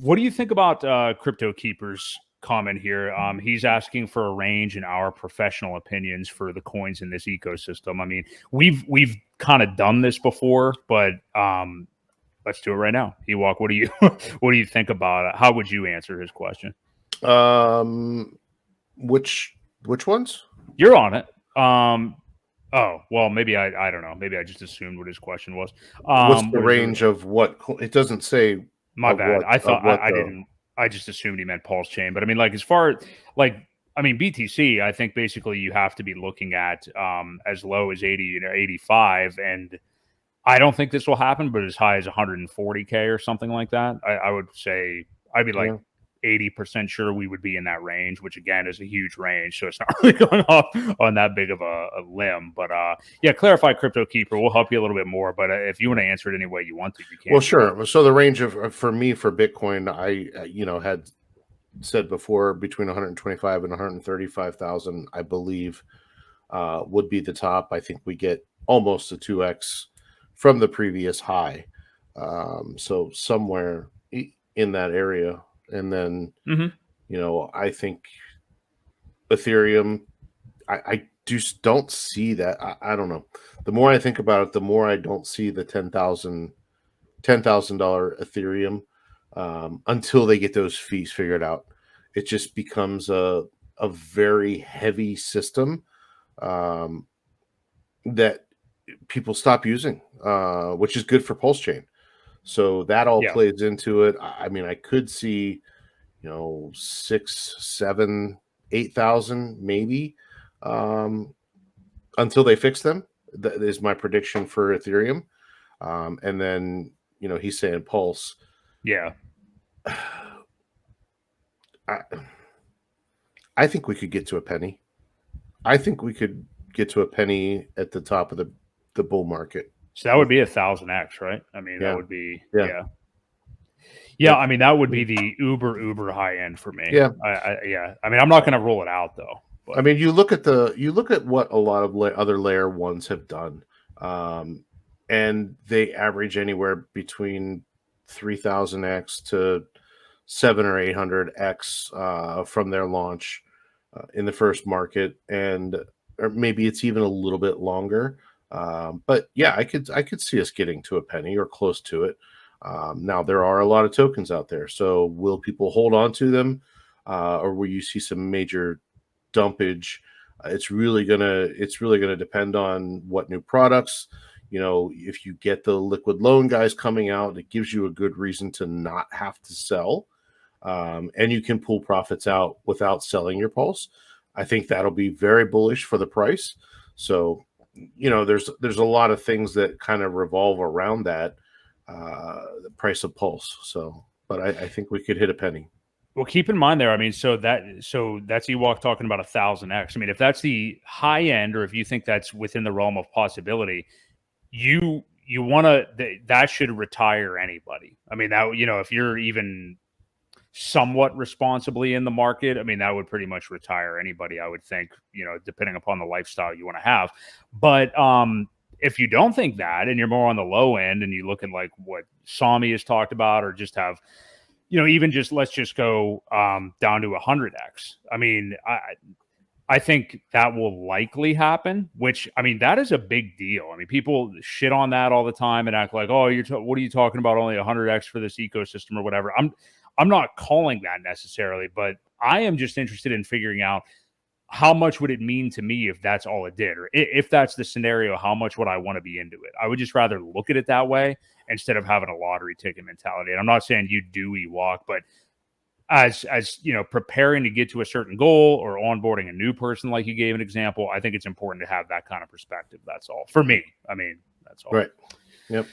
What do you think about Crypto Keeper's comment here? He's asking for a range in our professional opinions for the coins in this ecosystem. I mean, we've kind of done this before, but let's do it right now. Ewok, what do you what do you think about it? How would you answer his question? Which ones? You're on it. Oh, well, maybe I don't know. Maybe I just assumed what his question was. What's the range of what? It doesn't say. My bad. What, I thought what, I didn't. I just assumed he meant PulseChain. But I mean, like, as far like, I mean, BTC, I think basically you have to be looking at as low as 80, 85. And I don't think this will happen, but as high as 140K or something like that. I would say I'd be like 80% sure we would be in that range, which again is a huge range. So it's not really going off on that big of a limb. But yeah, clarify Crypto Keeper. We'll help you a little bit more. But if you want to answer it any way you want to, you can. Well, sure. So the range of for me for Bitcoin, I had said before between 125 and 135,000, I believe would be the top. I think we get almost a 2x from the previous high. So somewhere in that area. And then, I think Ethereum, I just don't see that. I don't know. The more I think about it, the more I don't see the $10,000 Ethereum until they get those fees figured out. It just becomes a very heavy system that people stop using, which is good for PulseChain. So that all plays into it. I mean, I could see, 6, 7, 8,000 maybe until they fix them. That is my prediction for Ethereum. And then, he's saying Pulse. Yeah. I think we could get to a penny. I think we could get to a penny at the top of the bull market. So that would be 1,000x, right? I mean, that would be I mean, that would be the uber high end for me. Yeah, I mean, I'm not going to rule it out though. But. I mean, you look at what a lot of other layer ones have done, and they average anywhere between 3,000x to 700 or 800x from their launch in the first market, or maybe it's even a little bit longer. But yeah, I could see us getting to a penny or close to it. Now there are a lot of tokens out there, so will people hold on to them, or will you see some major dumpage? It's really gonna depend on what new products. If you get the liquid loan guys coming out, it gives you a good reason to not have to sell, and you can pull profits out without selling your Pulse. I think that'll be very bullish for the price. So, there's a lot of things that kind of revolve around that, the price of Pulse. So, but I think we could hit a penny. Well, keep in mind there. I mean, so that's Ewok talking about 1,000x. I mean, if that's the high end, or if you think that's within the realm of possibility, you want to that should retire anybody. I mean, that if you're even somewhat responsibly in the market, I mean, that would pretty much retire anybody, I would think, depending upon the lifestyle you want to have. But if you don't think that, and you're more on the low end, and you look at like what Sami has talked about, or just have, even just let's just go down to 100x. I mean, I think that will likely happen, which, I mean, that is a big deal. I mean, people shit on that all the time and act like, oh, what are you talking about? Only 100x for this ecosystem or whatever. I'm not calling that necessarily, but I am just interested in figuring out how much would it mean to me if that's all it did, or if that's the scenario, how much would I want to be into it? I would just rather look at it that way instead of having a lottery ticket mentality. And I'm not saying you do Ewok, but as preparing to get to a certain goal or onboarding a new person, like you gave an example, I think it's important to have that kind of perspective. That's all for me. I mean, that's all. Right. Yep.